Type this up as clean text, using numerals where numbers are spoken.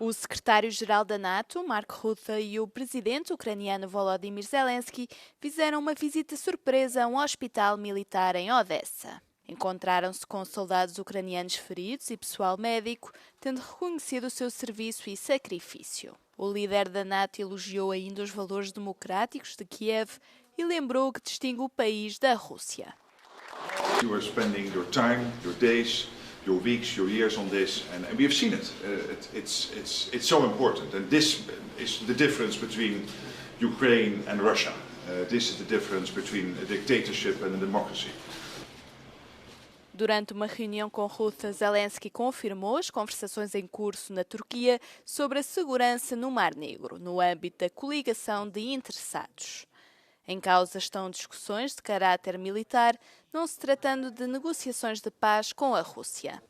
O secretário-geral da NATO, Mark Rutte, e o presidente ucraniano Volodymyr Zelensky fizeram uma visita surpresa a um hospital militar em Odessa. Encontraram-se com soldados ucranianos feridos e pessoal médico, tendo reconhecido o seu serviço e sacrifício. O líder da NATO elogiou ainda os valores democráticos de Kiev e lembrou o que distingue o país da Rússia. You are spending your time, your days, your weeks, your years on this, and we have seen it. It's so important, and this is the difference between Ukraine and Russia. This is the difference between a dictatorship and a democracy. Durante uma reunião com Rutte, Zelensky confirmou as conversações em curso na Turquia sobre a segurança no Mar Negro, no âmbito da coligação de interessados. Em causa estão discussões de caráter militar, não se tratando de negociações de paz com a Rússia.